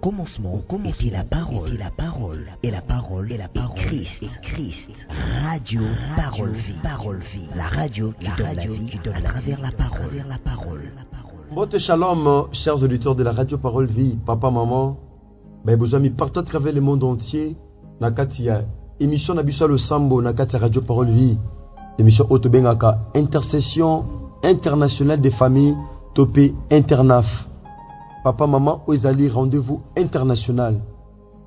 commencement était la parole, et la parole est Christ. Radio Parole Vie, la radio qui donne la vie à travers la parole. Bonjour, shalom, chers auditeurs de la radio Parole Vie, papa, maman, vous amis partout à travers le monde entier. Nakatia émission Nabissa le Sambo, Nakatia Radio Parole Vie, émission Otobengaka, intercession internationale des familles, Topé Internaf. Papa, maman, Oezali, rendez-vous international.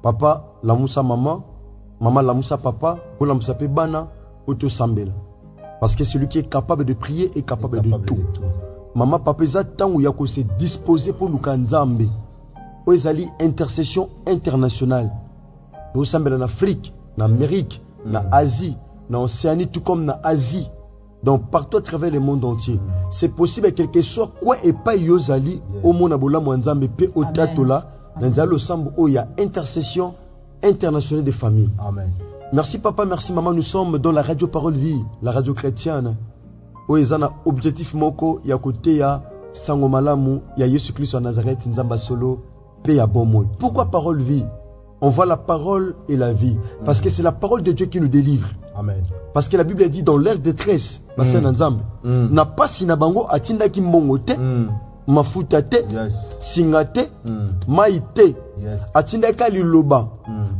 Papa, la moussa maman, maman, la moussa papa, ou la moussa pebana, Oto Sambela. Parce que celui qui est capable de prier est capable de tout. Maman, papa, ils attendent où il y a qu'on se disposer pour nous kanzambe. Oezali, intercession internationale. Nous sommes en Afrique, en Amérique, en Asie, en Océanie, tout comme en Asie. Donc partout à travers le monde entier. C'est possible que quelque soit quoi et pas yozali au monde abola mwanzambe pe otatola nanzalo sambo où il y a intercession internationale des familles. Amen. Merci papa, merci maman, nous sommes dans la radio Parole Vie, la radio chrétienne. Où ils ont un objectif moko ya côté ya sangomalamu ya Yesu Christ à Nazareth nzamba solo pe ya bon. Pourquoi Parole Vie? On voit la parole et la vie. Parce que c'est la parole de Dieu qui nous délivre. Amen. Parce que la Bible dit dans leur détresse, n'a pas sinabango atinda ki mbongote, mafutate, singate, maïte, atinda ka liloba.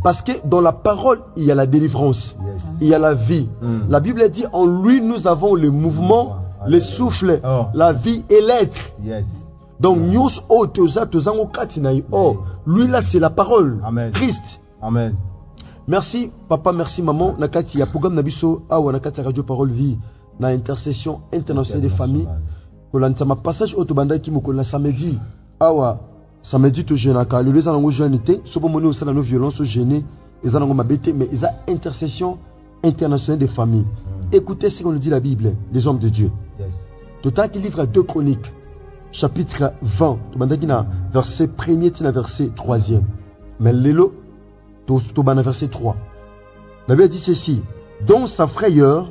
Parce que dans la parole, il y a la délivrance, il y a la vie. La Bible dit en lui nous avons le mouvement, le souffle, la vie et l'être. Donc, nous lui là c'est la parole. Amen. Christ. Amen. Merci papa, merci maman. Nakati ya programme nabiso awa nakati radio Parole Vie na intercession internationale des familles. Kolanta ma passage otobanda ki mokola samedi awa samedi to jeune aka le les anango jeunité sobo moni au salon violence gêné les anango mabete mais ils a intercession internationale des familles. Écoutez ce qu'on nous dit la Bible, les hommes de Dieu. Tout temps qu'il livre à 2 Chroniques chapitre 20, verset 1er, verset 3e. Mais l'élo, verset 3. La Bible dit ceci. Dans sa frayeur,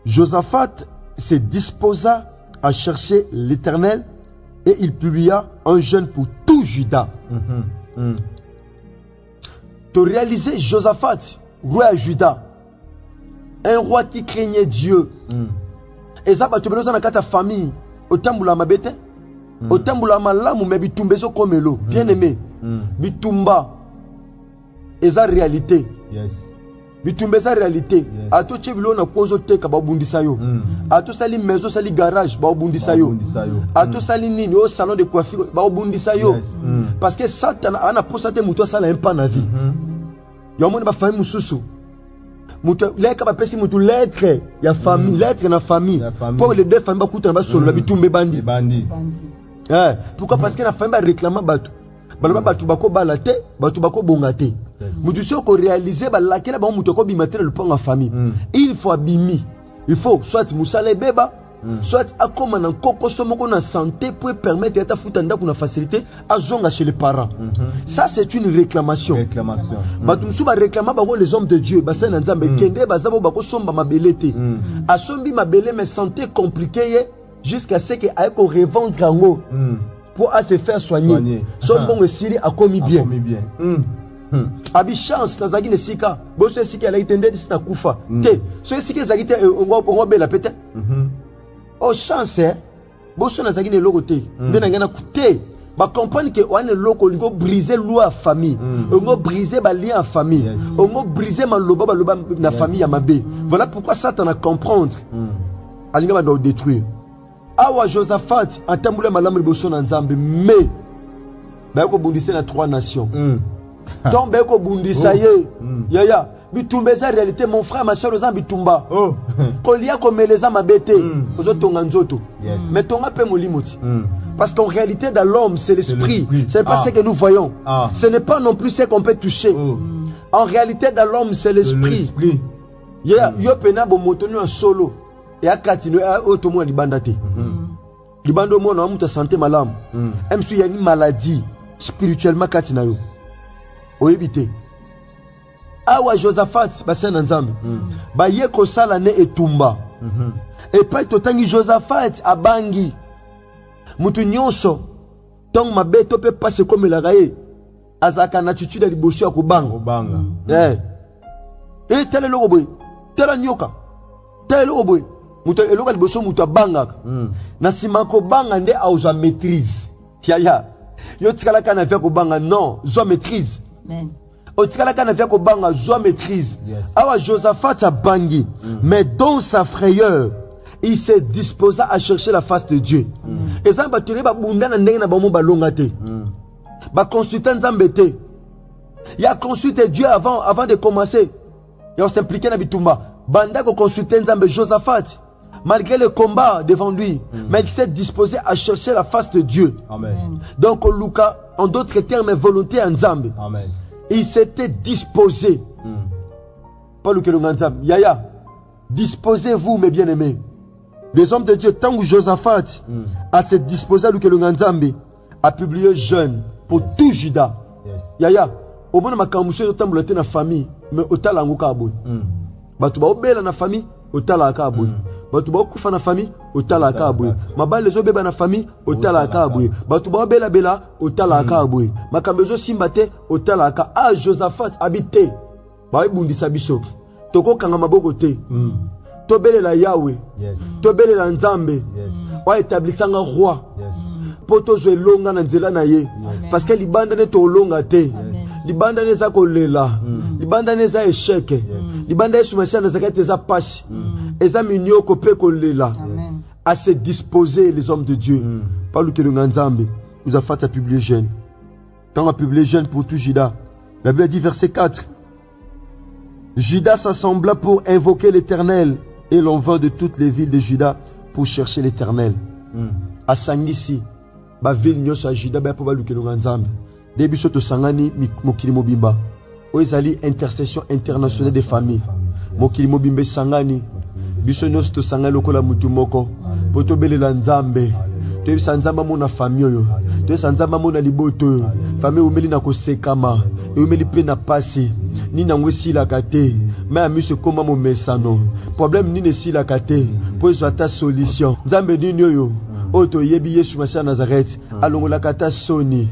Josaphat se disposa à chercher l'Éternel et il publia un jeûne pour tout Juda. Tu réaliser Josaphat, roi à Juda, un roi qui craignait Dieu. Et ça, tu besoin de ta famille, au tamboula mabete. Otambula malamu mais bitumbezo komelo bien aimé bitumba eza réalité bitumbeza réalité ato chebilo na kozo teka ba bundisa yo ato sali maison sali garage ba bundisa yo ato sali nini au salon de coiffure ba bundisa yo parce que Satan ana posate muto sala un pas na vie yo moni ba famille mususu muto leka ba pesi muto lettre ya famille lettre na famille pour les deux familles ba kuta ba solo bitumbe bandi. Pourquoi? Parce que la famille réclame batu. Balaba batu bako balate, batu bako bongate. Mutu soko réaliser balakela ba mutu ko bimater le pont en famille. Il faut abimi. Il faut soit musale beba, soit akoma na koko somoko na santé pour permettre à ta futanda kuna facilité à zonga chez les parents. Ça c'est une réclamation. Batu musu ba réclama ba les hommes de Dieu, ba sa na nzambe kende ba zabo bako somba mabelete. Asombi mabele mais santé compliquée. Jusqu'à ce qu'il aille revendre en haut pour se faire soigner. Son bon siri a commis bien. Abi chance na zagi ne sika. Bo so sika la itende di sita kufa. Te. So sika zagi te on bela pete. Oh chance hein. Bo so na zagi ne loko te. Ndena ngana kute. Ba comprendre que on est loko ngo briser loi famille. On briser ba lien en famille. On briser ma loba na famille ya mabe. Voilà pourquoi Satan a comprendre. Alinga ba doit détruire. Awa Josaphat atambula malamu liboso na nzambe mais bayako bundisa na 3 nations. Donc bayako bundisa ye yaya bitumbeza réalité mon frère ma soeur ozan bitumba kolia komeleza mabete ozotonga nzoto mais tonga pe molimoti parce qu'en réalité dans l'homme c'est l'esprit, ce n'est pas ce que nous voyons, ce n'est pas non plus ce qu'on peut toucher. En réalité dans l'homme c'est l'esprit. Yo pena bo motoni en solo et à Katino à Otomo Libandate. Libando mo na muta santé malam. Même si il y a une maladie spirituellement Katinayo. Oyebite. Awa Josaphat basena nzambe. Ba ye ko sala ne etumba. Et pas totangi Josaphat abangi. Mutu nyonso tong mabe to pe passer comme la raye. azaka na attitude ya liboso ya kobanga. Eh tele loko boy. Tele nyoka. Tele loko boy. Muto eloka liboso muto abangaka. Na sima kobanga nde auzwa maîtrise. Yaya. Yo tikala kana vya kobanga non, zwa maîtrise. Amen. Otikala kana vya kobanga zwa maîtrise. Awa Josaphat a bangi, mais dans sa frayeur, il s'est disposé à chercher la face de Dieu. Et ça ba tire ba bunda na ndenge na ba mo balonga te. Ba consulter Nzambe te. Il a consulté Dieu avant de commencer. Il a s'impliqué dans bitumba. Banda ko consulter Nzambe Josaphat. Malgré le combat devant lui, mais il s'est disposé à chercher la face de Dieu. Amen. Donc, Lucas, en d'autres termes, volonté en Nzambe. Amen. Il s'était disposé. Pas le Nzambe. Yaya, disposez-vous, mes bien-aimés. Les hommes de Dieu, tant que Josaphat a se disposé à le Nzambe, a publié jeune pour tout Juda. Yaya, au bon makamushe yotambo na famille, mais au talango kaboy. Batuba obela na famille, au talaka aboy. Batuba okufa na famille, au talaka aboy. Mabal les obeba na famille, au talaka aboy. Batuba obela bela, au talaka aboy. Makambezo simbate, au talaka. Ah, Josaphat habité. Ba ibundisa biso. Toko kanga maboko te. Tobele la Yahweh. Tobele la Nzambe. Wa établissanga roi. Poto zo longa na nzela na ye. Parce que libanda ne to longa te. Libanda ne za kolela. Libanda ne za échec. Libanda esumasa na zakate za passe. Eza minyo ko pe kolela. À se disposer les hommes de Dieu. Pas le que le Nzambe nous a fait à publier jeune. Quand on a publié jeune pour tout Juda. La Bible dit verset 4. Juda s'assembla pour invoquer l'Éternel et l'on vint de toutes les villes de Juda pour chercher l'Éternel. À Sangisi, ba ville nyos a Juda ba pour ba luke longa Nzambe. Debi soto sangani mokili mobimba. Oezali intercession internationale des familles. Mokili mobimbe sangani. Biso nyos to sangani lokola mutu moko. Poto belela Nzambe. Toyebi Nzambe mona famille oyo. Toyebi Nzambe mona liboto oyo. Famille umeli na kosekama. Umeli pe na pasi. Ni na ngwesi la kate. Mais ami se koma mo mesano. Problème ni ne si la kate. Pour ta solution. Nzambe ni oyo. Oto yebi Yesu Masiya Nazareth. Alongola kata soni.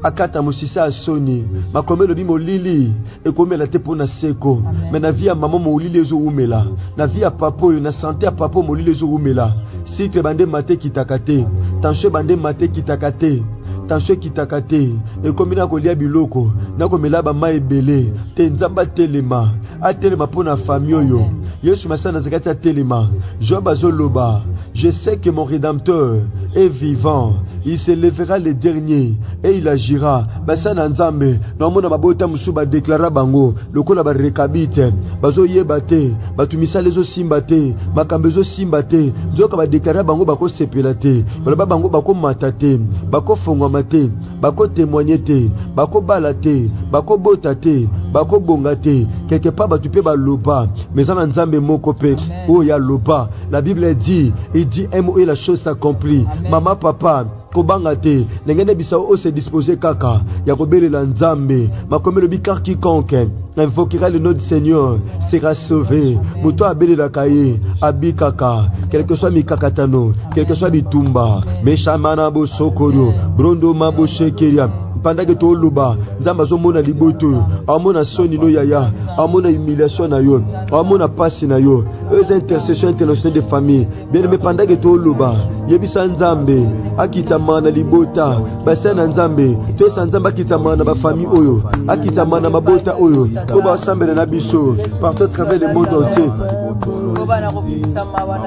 Akata musisa soni. Makomelo bi molili. Ekomela te pona seko. Mais na vie ya maman mo lili ezo umela. Na vie ya papa oyo na santé ya papa mo lili ezo umela. Cycle bande mate kitakate. Tension bande mate kitakate. Tension kitakate. Et comme na kolia biloko, na komela ba ma ebele, te Nzamba telema, a telema pona famille oyo. Yesu Masiya Nazareth a telema. Job azoloba, je sais que mon rédempteur est vivant. Il se lèvera le dernier et il agira. Basa na Nzambe, na mona mabota musuba déclara bango, lokola ba rekabite, bazo yebate, batumisa lezo simbate, makambezo simbate, nzoka ba déclara bango bako sepelate, baloba bango bako matate, bako fongwa te, bako témoigner te, bako balate, bako botate, bako bongate, quelque part batupe ba loba, mais en Nzambe moko pe, oh ya loba. La Bible dit, il dit un mot et la chose s'accomplit. Maman, papa, kobanga te, nengene bisa o se disposer kaka, ya kobelela Nzambe, makomelo bikar quiconque invoquera le nom du Seigneur sera sauvé. Muto abelela kaye, abikaka, quel que soit mikakatano, quel que soit bitumba, meshamana bo sokorio, brondo mabo shekeria. Pendant que tu luba, Nzamba zomona liboto, amona soni no yaya, amona humiliation na yo, amona pasi na yo, eux intercession internationale des familles. Bien aimé pendant que tu luba, yebisa Nzambe, akita mana libota, basana Nzambe, te Nzamba akita mana ba famille oyo, akita mana mabota oyo, ko ba sambela na biso, partout à travers le monde entier.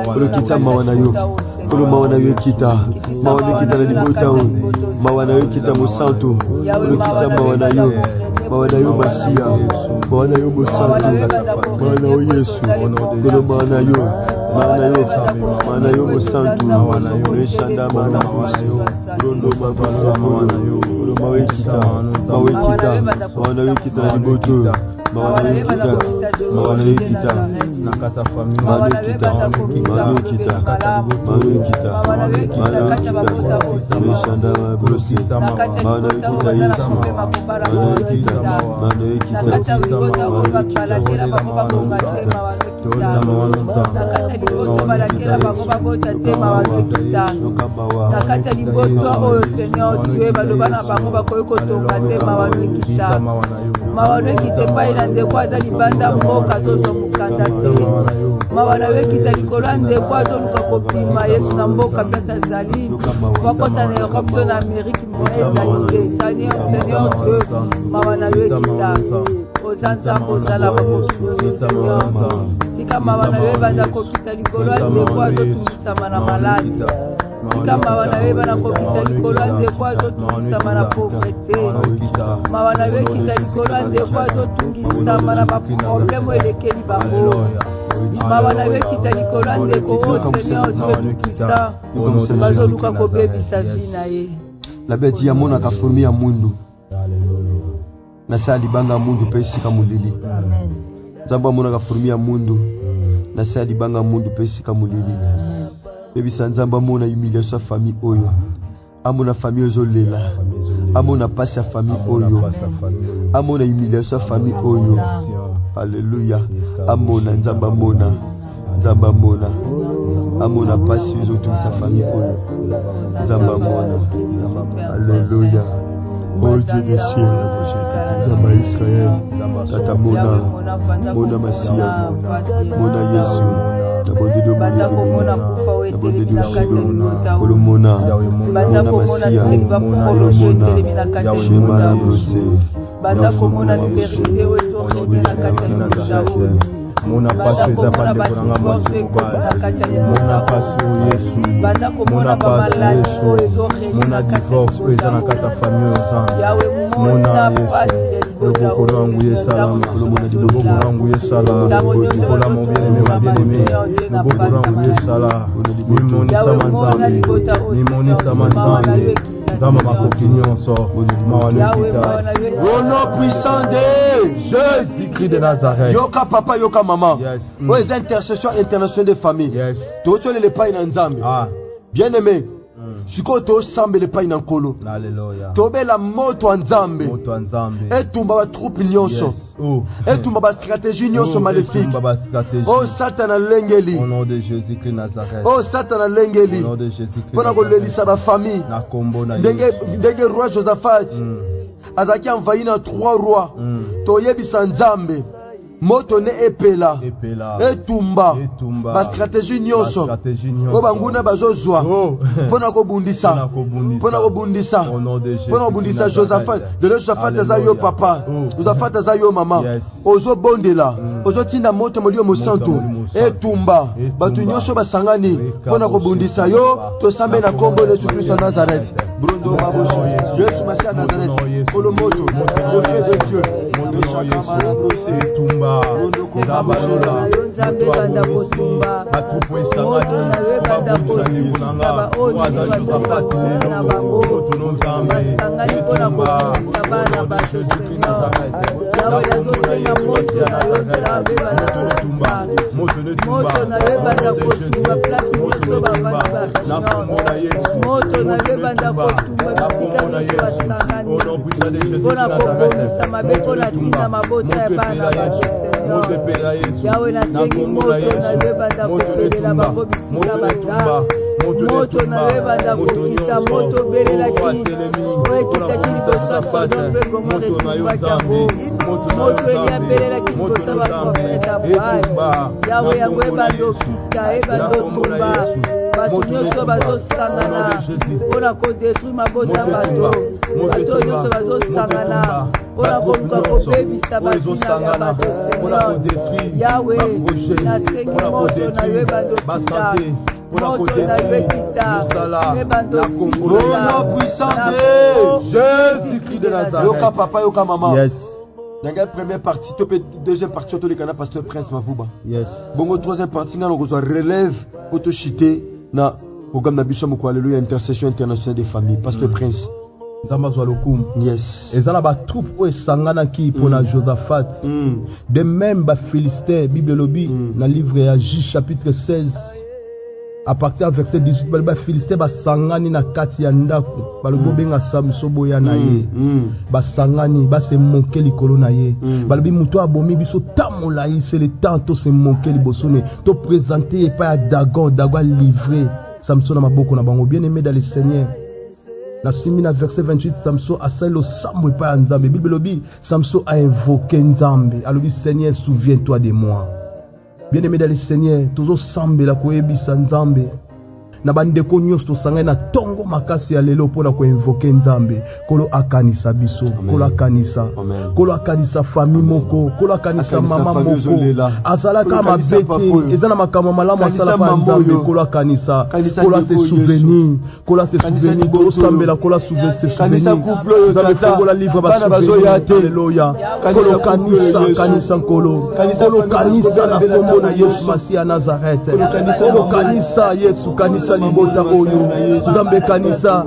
Kolo kita mawana yo, kolo mawana yo kita, mawana kita na libota oyo, mawana yo kita musantu. Kolo kita mawana yo Masiya, mawana yo musantu, mawana yo Yesu, kolo mawana yo musantu, eshanda mawana yo, rondo mabasa mawana yo, kolo mawe kita, mawana yo kita na liboto, mawana yo kita, nakata famille, mawana yo kita, eshanda mabrosi, mawana yo kita Yesu, mawana yo kita, ekita na kati ya liboto balakela bango babota te mawa ekita na kati ya liboto oyo Seigneur Dieu baloba na bango bakoki kotonga te mawa ekita mawa ekita epai na ndeko aza libanda mboka tozwa mokanda te mawa ekita likolo ya ndeko azoluka kopima Yesu na mboka place azali wakota na Europe to na Amérique mona ezali te Seigneur Dieu mawa ekita ozanza kozala bakosusu Seigneur tika mawa banda kokita likolo ya ndeko azotungisama na maladi tika mawa banda kokita likolo ya ndeko azotungisama na pauvreté mawa kita likolo ya ndeko azotungisama na baproblème elekeli bango mawa kita likolo ya ndeko o Seigneur Dieu tout-puissant bazoluka kobebisa vi na ye la beti ya mona ka formi ya mundu na sa libanga mundu pe sika mulili amen nzambo mona ka formi ya mundu na sa libanga mundu pe sika mulili bebisa nzambo mona humiliation famille oyo amona famille ozolela amona pasi ya famille oyo amona humiliation famille oyo alléluia amona nzamba mona amona pasi ozotumisa famille oyo nzamba mona alléluia oh Dieu des cieux nzamba Israël tata mona masia mona Yesu nabondeli baza komona kufa wetelemi na kati ya libota olomona baza komona seliba prologe wetelemi na kati ya libota baza komona liberté oyo ezorege na kati ya libota mona passe za bande kuranga mwasi mona passe Yesu baza komona bamaladi oyo ezorege mona divorce oyo eza na kati ya famille ozanga yawe mona pasi Loboko nangu ye salama, loboko nangu ye salama, loboko mo bien-aimé, loboko nangu ye salama, nimonisa manzambi, nimonisa manzambi, nzamba makoki nyonso, mawalekita. Au nom puissant de Jésus-Christ de Nazareth. Yoka papa, yoka maman. Yes. Les intercessions internationales des familles. Yes. Tocho le pai na nzambe. Ah. Bien-aimé. Siko to sambe le pai na nkolo. Alléluia. Tobe la moto en nzambe. Moto en nzambe. Etumba ba troupe nyonso. Yes. Oh. Etumba ba stratégie nyonso maléfique. Etumba ba stratégie. Oh Satan lengeli. Au nom de Jésus-Christ Nazareth. Oh Satan lengeli. Au nom de Jésus-Christ. Pona ko lelisa ba famille. Na kombo na ndenge roi Josaphat. Azaki envahi na 3 rois. Toyebisa nzambe. Moto ne epela etumba ba stratégie nyonso o banguna bazozwa pona ko bundisa Josaphat de Josaphat za yo papa Josaphat za yo mama ozo bondela ozo tinda moto molio mosanto etumba batu nyonso basangani pona ko bundisa yo to sambe na kombo de Jésus de Nazareth brondo baboshi Yesu Masia Nazareth pour le moto au nom de Dieu etumba ndabalola nzambe kotumba batupo esangani bababuzani kunanga waza Josaphat lelo moto nzambe etumba bana ba Jésus Nazareth yawe yazosenga moto na yo nzambe bana moto na yo banda kotumba plaki nyonso bavanda na komona Yesu moto na yo banda kotumba bisika nyonso basangani mpona kobongisa mabe mpona tina mabota ya bana yawe nasengi moto na yo banda kobelela bango bisika baza moto na yo banda kokita moto obelelaki oyekitaki liboso ya Sodome mpe Gomore etumaki yango moto eli abelelaki liboso ya baprofeta Baali yawe yango ebanda okita ebanda otumba bato nyonso bazosangana mpona kodétruire mabota ya bato nyonso bazosangana mpona koluka kobebisa batina ya bato Seigneur yawe nasengi moto na yo ebanda okita moto na yo ekita ebanda nom puissant de Jésus-Christ de Nazareth. Yoka papa yoka maman. Yes. Nanga première partie, deuxième partie, to le kana pasteur Prince Mavuba. Yes. Bongo troisième partie, ngana ko relève auto chité na programme na biso moko alléluia intercession internationale des familles pasteur Prince. Nzamba zwa lokumu. Yes. Ezala ba troupe o esanganaki pona Josaphat. De même ba Philistin Bible lobi na livre ya Juge chapitre 16 à partir du verset 18 baloba Philistin basangani na kati ya ndako balobo benga Samson boya na ye basangani base monke likolo na ye balobi muto abomi biso tamola yi c'est le temps to se monke libosone to présenter pas à Dagon livré Samson na maboko na bango bien aimé dans le Seigneur. Na simina verset 28 Samson asali lo sambo pa nzambe Bible lobi Samson a invoqué nzambe alobi Seigneur souviens-toi de moi. Bien aimé dans le Seigneur tozo sambe la koyebisa nzambe na bandeko nyonso tosanga na tongo makasi ya lelo pona ko invoquer nzambe kolo akanisa biso kolo akanisa famille moko kolo akanisa mama moko azalaka mabete ezana makambo malamu asala pa nzambe kolo akanisa kolo se souvenir kolo sambela kolo souvenir nzambe fongola livre ba souvenir haleluya kolo kanisa kolo kanisa na kombo na Yesu Masia Nazareth kolo kanisa Yesu kanisa libota oyo nzambe kanisa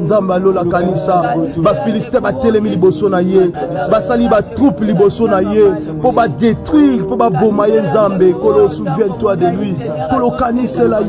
nzambe alola kanisa ba Philistin ba telemi liboso na ye basali ba troupe liboso na ye po ba détruire po ba boma ye nzambe kolo souviens-toi de lui kolo kanisa la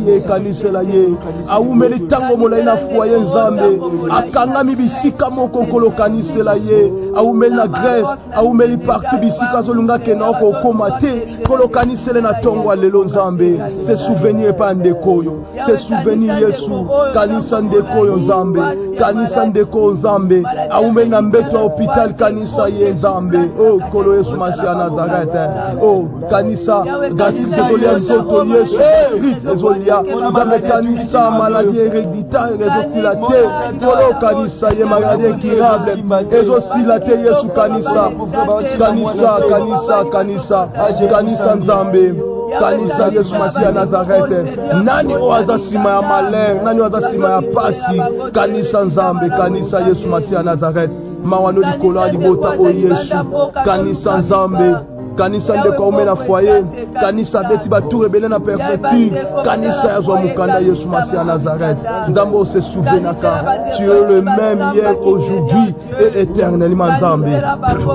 ye aumeli tango molai na foyer nzambe akangami bisika moko kolo kanisa la ye aumeli na Grèce aumeli partout bisika zolunga kena ko komate kolo kanisa na tongo lelo nzambe se souvenir pa ndeko yo se souvenir Yesu kanisa ndeko yo nzambe kanisa ndeko nzambe aumeli na mbeto hôpital kanisa ye nzambe oh kolo Yesu Masia Nazareth oh kanisa gasi zezolia nzoto Yesu Christ ezolia nzambe kanisa maladie héréditaire ezosilate kolo kanisa ye maladie incurable ezosilate Yesu kanisa nzambe kanisa Yesu Masia Nazareth nani oaza sima ya malheur nani oaza sima ya pasi kanisa nzambe kanisa Yesu Masia Nazareth mawano likolo libota o Yesu kanisa nzambe kanisa ndeko omena foyer kanisa beti batu rebele na perfecture kanisa ya zwa mukanda Yesu Masia Nazareth nzambe se souvenaka tu es le même hier aujourd'hui et éternellement nzambe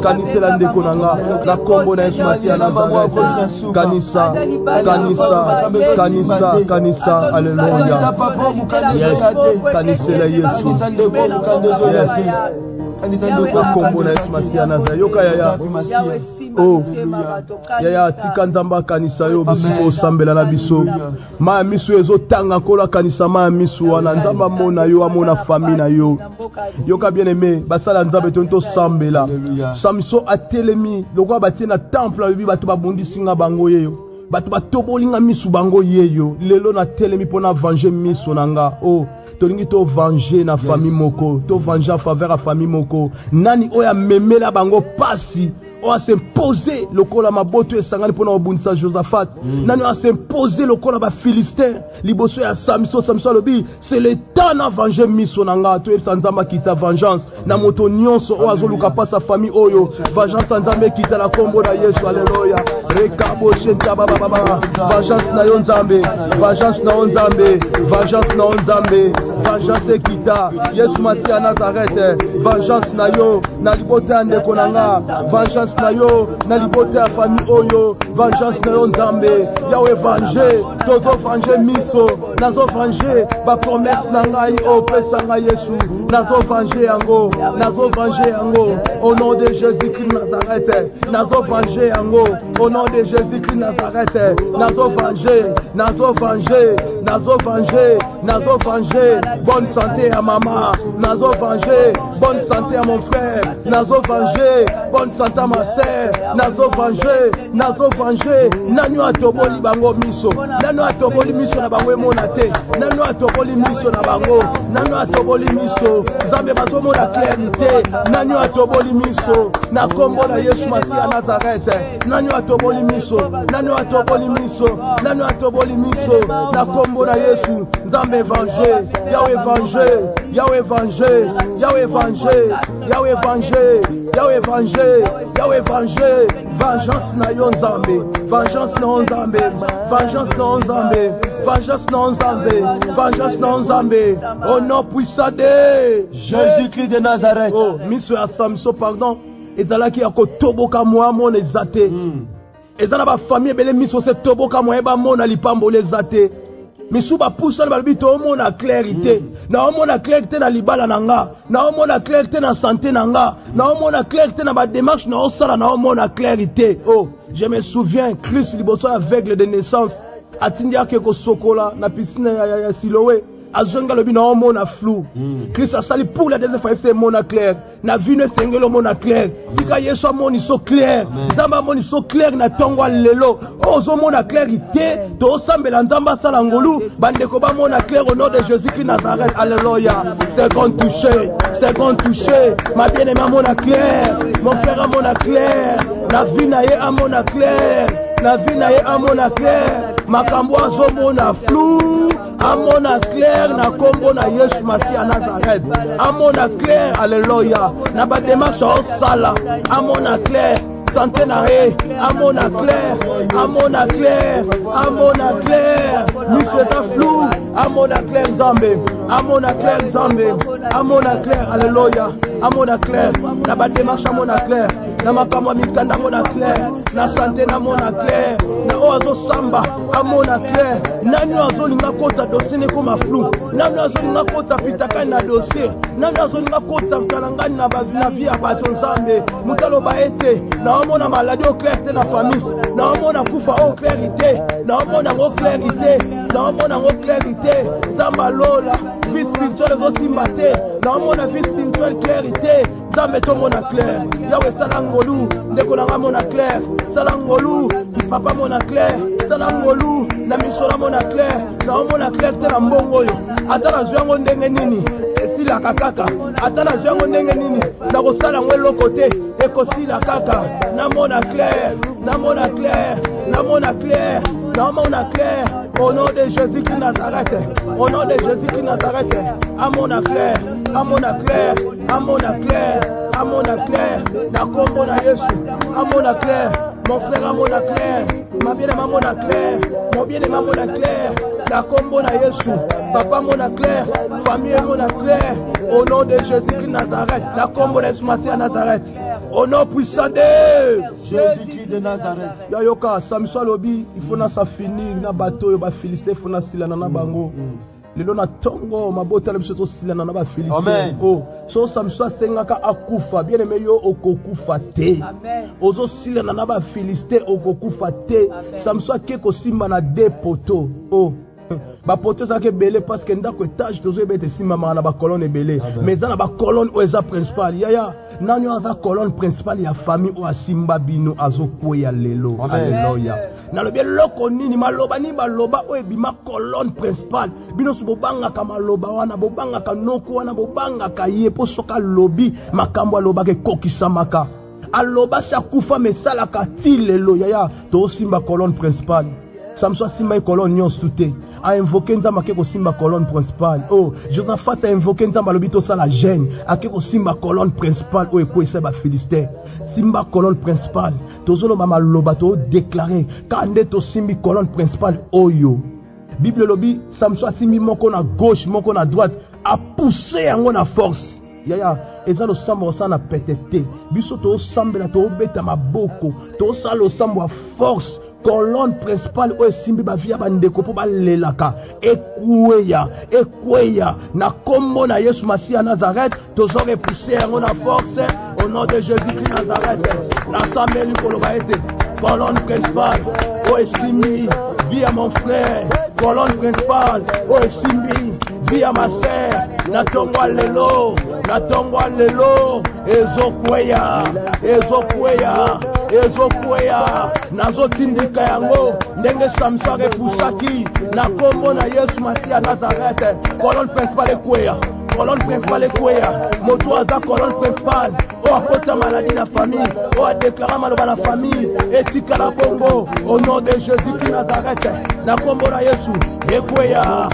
kanisa la ndeko nanga na kombo na Yesu Masia Nazareth kanisa haleluya yes kanisa la Yesu kombo na Yesu Masia Nazareth yoka yaya tika nzamba kanisa yo biso sambela na biso ma misu ezo tanga kola kanisa ma misu wana nzamba mona yo amona famille na yo yoka bien aimé basala nzambe tonto sambela Samson atelemi lokwa batie na temple bibi batu babondisinga bango yeyo batu batobolinga misu bango yeyo lelo na telemi pona venger misu nanga oh tolingi to venger na famille moko to venger en faveur à famille moko nani oya memela bango pasi oya s'imposer lokola maboto esangani pona obunisa Josaphat nani oya s'imposer lokola ba Philistin liboso ya Samson lobi c'est le temps na venger miso nanga to esa nzamba kita vengeance na moto nyonso oya zoluka pasa famille oyo vengeance nzambe kita la kombo na Yesu haleluya rekabo shenta baba vengeance na yo nzambe vengeance kita Yesu Masia Nazareth vengeance na yo na libota ndeko nanga vengeance na yo na libota ya famille oyo vengeance na yo nzambe yawe venger tozo venger miso nazo venger ba promesse na ngai o pesa ngai Yesu nazo venger yango au nom de Jésus-Christ Nazareth nazo venger yango au nom de Jésus-Christ Nazareth nazo venger bonne santé à maman nazo venger bonne santé à mon frère nazo venger bonne santé à ma sœur nazo venger nanu atoboli bango miso na bango emonate nanu atoboli miso na bango nanu atoboli miso nzambe bazomona clarité nanu atoboli miso na kombo na Yesu Masia Nazareth nanu atoboli miso na kombo na Yesu nzambe venger Yahweh venger vengeance na yo nzambe au nom puissant de Jésus-Christ de Nazareth. Oh miso ya Samson pardon ezalaki ya kotoboka mwa mona ezate ezana ba famille bele miso se toboka mwa ba mona lipambo lezate misuba poussa balobi to mona clarité na mona clarité na libala nanga na mona clarité na santé nanga na mona clarité na ba démarche na osala na mona clarité. Oh, je me souviens Christ liboso aveugle de naissance atindi akeko sokola na piscine ya Siloé azonga lobi na mona flou. Christ asali pour la deuxième fois c'est mona clair na vie ne sengelo mona clair tika yeso moni so clair nzamba moni so clair na tongwa lelo ozo mona clarité to sambela nzamba sala ngolu bandeko ba mona clair au nom de Jésus Christ Nazareth. Alléluia. Second touché ma bien-aimée mona clair mon frère a mona clair na vie na ye a mona clair na vie na ye a mona clair makambo azo mona flou amona clair na kombo na Yesu Masi a Nazareth. Amona clair, alléluia. Na ba démarche au sala. Amona clair. Santé na ye. Amona clair. Amona clair. Amona clair. Monsieur ta flou. Amona clair Zambé. Amona clair Zambé. Amona clair, alléluia. Amona clair. Na ba démarche amona clair. Na makamwa mikanda amona clair. Na santé na amona clair. Na oazo samba amona clair. Nani oazo linga kota dossier ne koma flou. Nani oazo linga kota pitaka na dossier. Nani oazo linga kota kalangani na bazina via bato nzambe. Mutalo ba ete na omona maladie au clair te na famille. Na omona kufa au clarité. Na omona au clarité. Na omona au clarité. Zamba lola vie spirituelle zo simbate. Na omona vie spirituelle clarité. Zamba to mona clair. Yawe salangolu ndeko na mona clair. Salangolu papa mona clair. Salangolu na misora mona clair. Na mona clair te na mbongo yo. Atala zwango ndenge nini esila kakaka. Atala zwango ndenge nini na kosala ngwelo kote ekosila kaka. Na mona clair. Na mona clair. Na mona clair. Na mona clair. Au nom de Jésus-Christ Nazareth. Au nom de Jésus-Christ Nazareth. À mona clair. À mona clair. À mona clair. À mona clair. Na kombo na Yesu. À mona clair. Mon frère à mona clair. Ma bien-aimée à mona clair. Mon bien-aimé à mona clair. La combo na Yesu. Papa mona clair. Famille mona clair. Au nom de Jésus-Christ Nazareth. La combo na Yesu Masi à Nazareth. Au nom puissant de Jésus-Christ de Nazareth. Yayoka Samson lobi il faut na sa finir na bateau yo ba Philistin faut na silana na bango. Lelo na tongo mabota le biso to silana na ba Philistin. Oh so Samson sengaka akufa bien aimé yo okokufa te. Amen. Ozo silana na ba Philistin okokufa te. Samson ke ko simba na deux poteaux. Oh ba poteaux ça ke belé parce que ndako étage tozo ebete simba na ba colonne belé. Mais za na ba colonne o eza principal. Yaya nani aza colonne principale ya famille o asimba bino azokweya lelo. Alléluia. Na lobi loko nini maloba ni baloba o ebima colonne principale bino su bobanga ka maloba wana bobanga ka noko wana bobanga ka ye po soka lobi makambo aloba ke kokisamaka aloba sa kufa mesala ka ti lelo yaya to simba colonne principale. Samson simba colonne nyons touté a invoqué nzamba ke ko simba colonne principale. Oh Josaphat a invoqué nzamba lobito sa la gêne a ke ko simba colonne principale o eko esa ba Philistin simba colonne principale tozolo mama loba to déclarer kande to simbi colonne principale oyo Bible lobi Samson simbi moko na gauche moko na droite a pousser yango na force yaya eza lo sambo sana petete biso to sambela to beta maboko to salo sambo a force colonne principale o simbi ba via bandeko po balelaka ekweya na kombo na Yesu Masi a Nazareth tozo repousser yango na force au nom de Jésus-Christ Nazareth na sameli koloba ete colonne principale o simbi via mon frère colonne principale o simbi via ma sœur na tongwa lelo ezokweya nazotindika yango ndenge Samson repusaki na kombo na Yesu Masi a Nazareth colonne principale ekweya colonne principale ekweya moto aza colonne principale o akota maladie na famille o adéclara maloba na famille etikala bongo au nom de Jésus-Christ Nazareth na kombo na Yesu ekweya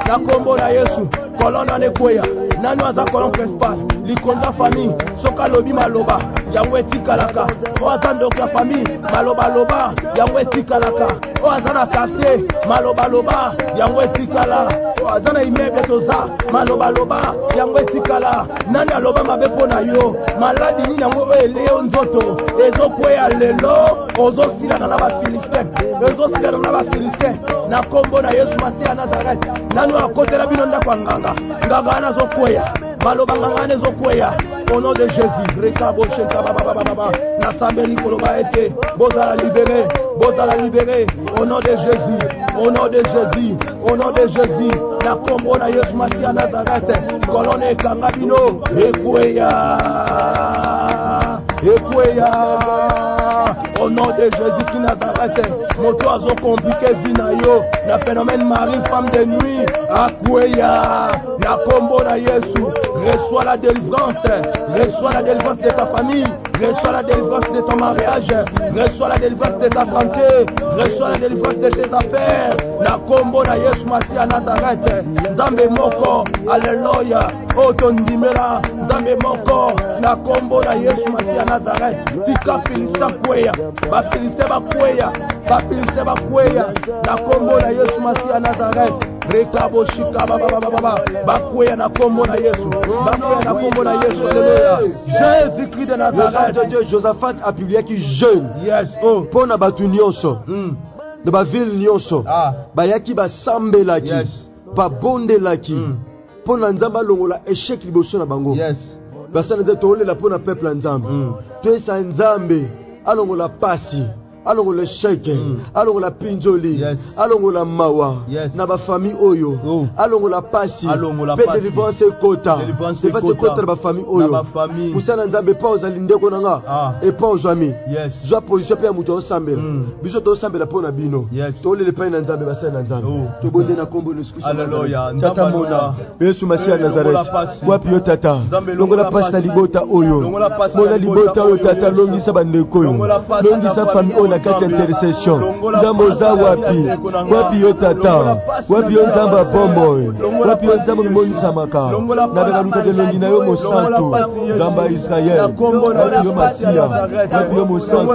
na kombo na Yesu colonne na ekweya nani aza colonne principale likonza famille soka lobi maloba yango etikalaka o aza ndeko ya famille maloba loba yango etikalaka o aza na quartier maloba loba yango etikala o aza na immeuble toza maloba loba yango etikala nani aloba mabe pona yo maladi nini yango eleo nzoto ezokweya lelo ozosilana na bafilistin ezosilana na bafilistin na kombo na Yesu Masiya ya Nazareth nani akotela bino ndako ya nganga nganga ana zokweya maloba nganga ana zokweya au nom de Jésus rekabo sheka baba nasambeli koloba ete bozala libéré au nom de Jésus au nom de Jésus au nom de Jésus na kombo na Yesu Masiya ya Nazareth kolone ekanga bino ekweya au nom de Jésus qui Nazareth moto azo compliqué vina yo na phénomène mari femme de nuit akweya na kombo na Yesu reçois la délivrance de ta famille reçois la délivrance de ton mariage reçois la délivrance de ta santé reçois la délivrance de tes affaires na kombo na Yesu Masiya ya Nazareth nzambe moko alléluia otondimela nzambe moko na kombo na Yesu Masiya ya Nazareth tika filista kweya ba filiste bakweya na kombo na Yesu Masiya ya Nazareth rekabo shika baba bakweya na kombo na Yesu bakweya na kombo na Yesu alléluia Jésus Christ de Nazareth de Dieu Josaphat a publié qui jeune yes pour na batu nyonso de ba ville nyonso bayaki basambelaki babondelaki pour na nzamba longola échec liboso na bango yes basana nze tolela pour na peuple ya nzambe toyesa nzambe alongola pasi alongola sheke alongola pinzoli alongola mawa na ba famille oyo alongola pasi pe délivrance kota na ba famille oyo musana nzambe pa ozali ndeko nanga et pas ozami zwa position pe ya muto osambela biso to osambela pona bino to lele pa na nzambe basana na nzambe to bonde na kombo ne sikusa alléluia tata mona Yesu Masiya ya Nazareth wapi yo tata longola pasi na libota oyo mona libota oyo tata longisa bandeko oyo longisa famille na kati intercession nzambe oza wapi yo tata wapi yo nzambe abombo wapi yo nzambe mimonisamaka na bekaluka kelongi na yo mosantu nzambe ya Israel wapi yo Masiya wapi yo mosantu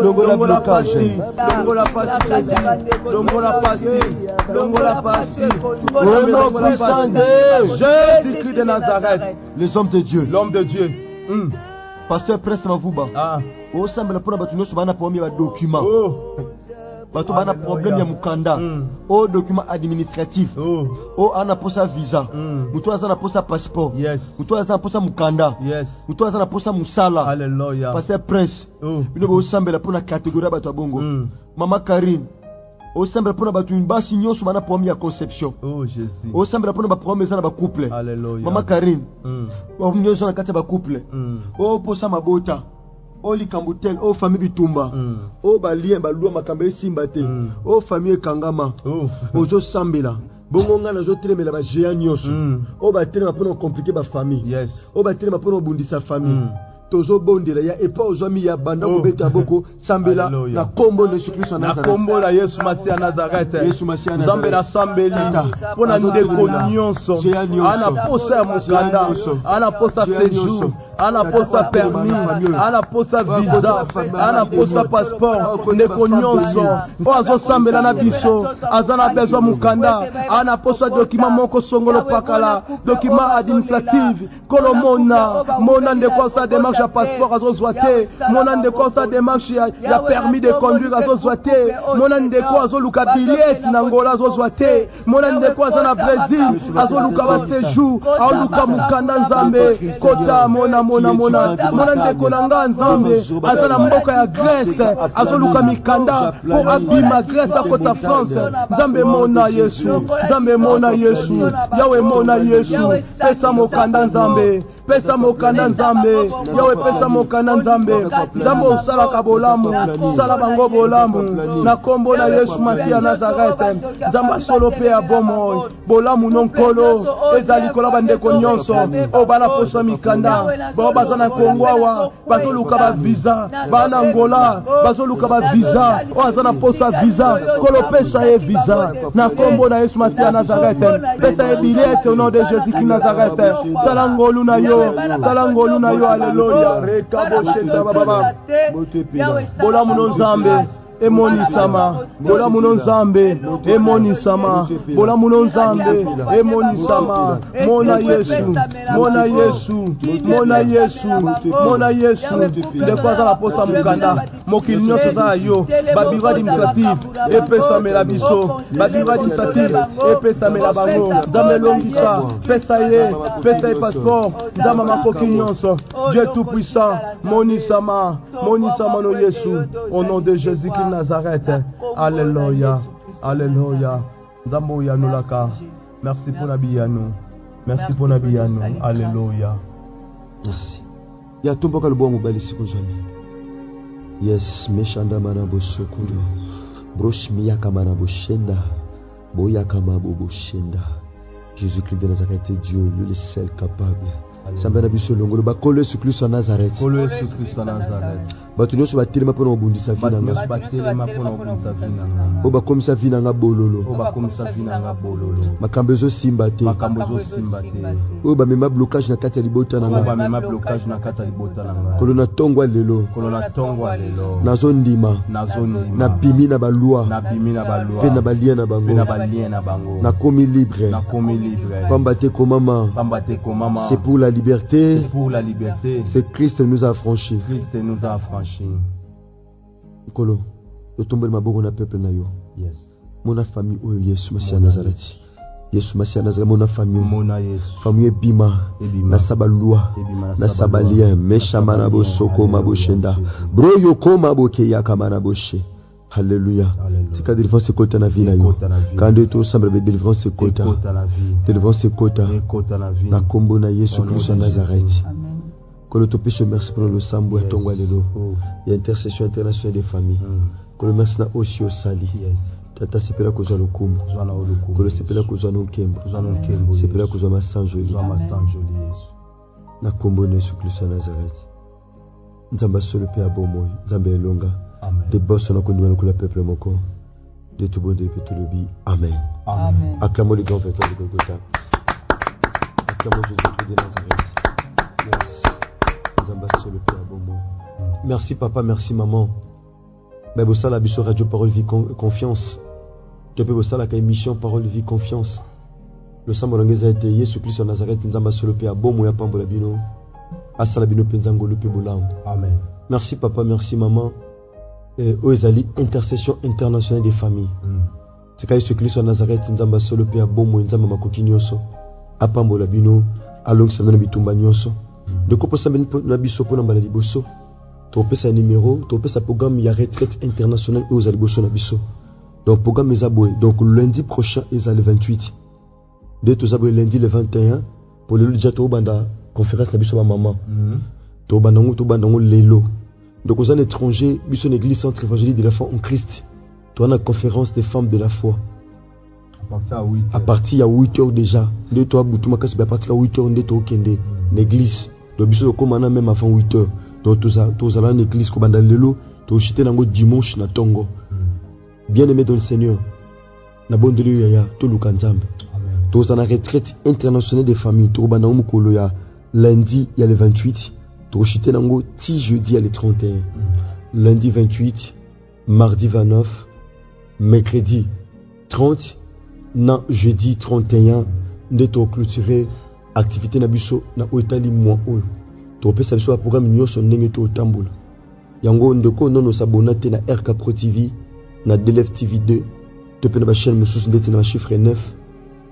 longola blocage longola pasi au nom puissant de Jésus-Christ de Nazareth les hommes de Dieu l'homme de Dieu Pasteur Prince Mavuba o sambela pona batu nyonso bana problème ya document batu bana problème ya mukanda o document administratif o ana posa visa mutu azana posa passeport mutu azana posa mukanda mutu azana posa musala alléluia Pasteur Prince bino bo sambela pona catégorie batu abongo Mama Karine o sambela pona batu basi nyonso bana problème ya conception Jésus o sambela pona ba problème ezana ba couple alléluia Mama Karine o nyonso na kati ba couple o posa mabota o likambutel o famille bitumba o balien balua makambe esimba te o famille kangama ozo sambela bongo nga nazo telemela ba géant nyonso o ba telema pona compliquer ba famille o ba telema pona bundisa famille tozo bondela ya epa ozami ya banda kobeta boko sambela na kombo na Yesu Kristo na kombo la Yesu Masiya ya Nazareth nzambe na sambeli pona ndeko nyonso ana posa ya mukanda ana posa séjour ana posa permis ana posa visa ana posa passeport ndeko nyonso po azosambela na biso azana besoin mukanda ana posa document moko songolo pakala document administratif mona ndeko sa démarche ya passeport azozwa te mona ndeko sa démarche ya permis de conduire azozwa te mona ndeko azoluka billet na ngola azozwa te mona ndeko aza na Brésil azoluka ba séjour aoluka mukanda nzambe kota mona ndeko na nga nzambe aza na mboka ya Grèce azoluka mikanda po abima Grèce akota France nzambe mona Yesu yawe mona Yesu pesa mokanda nzambe oh epesa mokanda nzambe nzambe osalaka bolamu sala bango bolamu na kombo na Yesu Masiya ya Nazareth nzambe asolo pe ya bomoi bolamu nonkolo ezali kola bandeko nyonso o bana posa mikanda bao baza na kongwawa bazoluka ba visa bana Angola bazoluka ba visa o aza na posa visa kolo pesa ye visa na kombo na Yesu Masiya ya Nazareth pesa ye billet au nom de Jésus qui Nazareth salangolu na yo haleluya rekabo shenda baba bolamu no nzambe emonisama bolamu no nzambe emonisama bolamu no nzambe emonisama mona Yesu ndeko aza na posa mokanda mokili nyonso eza yo babiro administrative epesamela biso babiro administrative epesamela bango nzambe elongisa pesa ye passeport nzambe makoki nyonso Dieu tout puissant monisama no Yesu au nom de Jésus qui Nazareth. Alléluia. Nzambo ya nulaka. Merci pour Nabiyano. Alléluia. Merci. Ya tumboka lubo mobali siku zomi. Yes, meshanda mana bosokuro. Brosh miyaka mana boshenda. Boyaka mabo boshenda. Jésus-Christ de Nazareth est Dieu, le seul capable. Samba na biso longolo ba kolo Yesu Kristo na Nazareth. Batu nyonso batelema pona obundisa vi nanga. Oba komisa vi nanga bololo. Makambo ezo simba te. Oba mema blocage na kati ya libota nanga. Kolo na tongwa lelo. Nazo ndima. Na bimi na balua. Pe na balia na bango. Na komi libre. Pamba te komama. C'est pour la liberté. C'est Christ nous a affranchis. Kolo, le tombe de ma bourre na peuple na yo. Yes. Mon famille o Yesu Masiya ya Nazareth. Yesu Masiya ya Nazareth mon famille. Famille bima. Na sabalua. Na sabalien meshama na bosoko maboshenda. Bro yoko maboke yakama boshe. Alléluia. Tika délivrance kota na vie na yo. Quand to semble be délivrance kota. Délivrance kota. Na kombo na Yesu Kristo ya Nazareth. Que le topé merci pour le sambo et ton walelo. Il y a intercession internationale des familles. Que le merci na aussi au sali. Tata sepela ko zalo kumu. Que le sepela ko zalo kembo. Sepela ko zalo masanjoli. Na kombo na Yesu Kristo ya Nazareth. Nzamba solo pe abomoy. Nzamba elonga. De boss na kondima ko la peuple moko. De tout bon de petolobi. Amen. Acclamons les grands vainqueurs de Golgotha. Acclamons Jésus-Christ de Nazareth. Yes. Merci papa, merci maman. Mais vous savez la biso radio parole vie confiance. Tu peux vous savez la émission parole vie confiance. Le sang molangeza a été Yesu Christ en Nazareth nzamba solo pe abomo ya pambola bino. Asala bino penzango le pe bolam. Amen. Merci papa, merci maman. Oezali intercession internationale des familles. C'est quand Yesu Christ en Nazareth nzamba solo pe abomo nzamba makoki nyonso. Apambola bino along sana bitumba nyonso. De quoi peut-on na biso pona mbala liboso to pesa numéro to pesa programme ya retraite internationale aux aliboso na biso donc programme ezaboué donc lundi prochain est le 28 de to zaboué lundi le 21 pour le déjà to banda conférence na biso ba maman to bandango lelo donc aux étrangers biso une église centre évangélique de la foi en Christ to na conférence des femmes de la foi à partir à 8h déjà de to abutuma kasi à partir à 8h de to kende l'église donc biso komana même avant 8h donc tous allons en église ko banda lelo to chité nango dimanche na tongo bien aimé dans le Seigneur na bondeli yaya to lukanzambe tous en retraite internationale des familles to banda mukolo ya lundi il y a le 28 to chité nango ti jeudi il y a le 31 lundi 28 mardi 29 mercredi 30 na jeudi 31 ndeto clôturer activité na biso na otali mois oyo to pesa biso programme nyonso ndenge to tambola yango ndeko nono sabona te na RK Pro TV na DLF TV 2 to pe na ba chaîne mususu ndeti na chiffre 9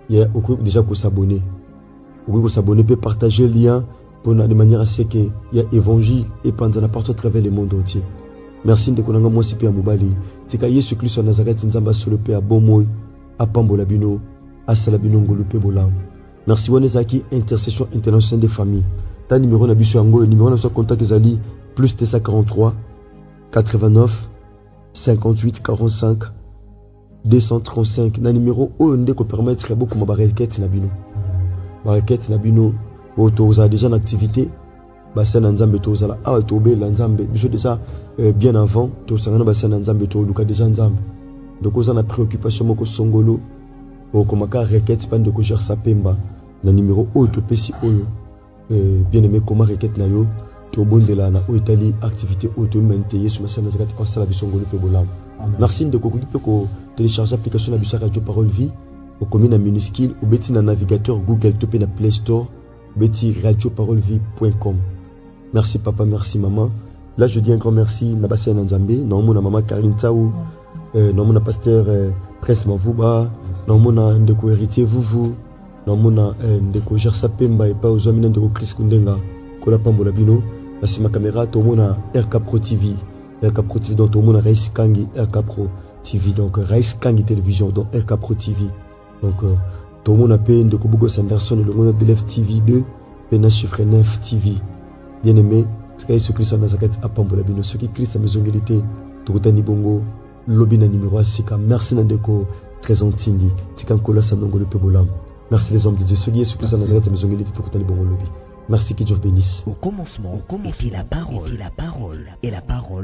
ya okoki déjà ko s'abonner pe partager lien pour de manière à ce que ya évangile et panzana partout à travers le monde entier. Merci ndeko nanga moi sipe ya mobali tika Yesu Kristo na Nazareth nzamba solo pe abomoy apambola bino asala bino ngolo pe bolam. Merci Wanezaki intercession internationale des familles. ta numéro na biso yango numéro na so contact ezali plus 243 89 58 45 235 na numéro oyo nde ko permettre beaucoup ma requête na bino ba requête na bino oto za déjà en activité basa na nzambe to zala awa to be la nzambe biso déjà bien avant to sangana basa na nzambe to luka déjà nzambe donc oza na préoccupation moko songolo o komaka requête pande ko gère sa pemba na numéro oyo to pesi oyo bien aimé comment requête na yo to bondela na oyo tali activité oyo to maintenir sur basa na zakati kwa sala bisongolo pe bolam. Merci de ko peut ko télécharger application na biso Radio Parole Vie au commune na minuscule ou beti na navigateur Google to pe na Play Store beti radioparolevie.com. Merci papa, merci maman. Là je dis un grand merci na basa na Nzambe, na mona maman Karine Taou, na mona pasteur Prince Mavuba, na mona ndeko héritier Vuvu, na mona ndeko Gersa Pemba et pas aux hommes ndeko Chris Kundenga, kola pambola bino, na sima caméra to mona RK Pro TV. RK Pro TV donc tout le monde Raïs Kangi RK Pro TV donc Raïs Kangi télévision donc RK Pro TV donc tout le monde appelle de Kobugo Sanderson le monde de l'F TV 2 Pena chiffre 9 TV bien aimé c'est ce Christ dans zakat à Pambola bino ce qui Christ à maison égalité Tokotani Bongo lobby na numéro Sika merci Nandeko Trésor Tingi Tikan Kola Sanongo le Pebolam merci les hommes de Dieu ce qui est ce Christ dans zakat à maison égalité Tokotani Bongo lobby merci que Dieu bénisse. Au commencement était la parole et la parole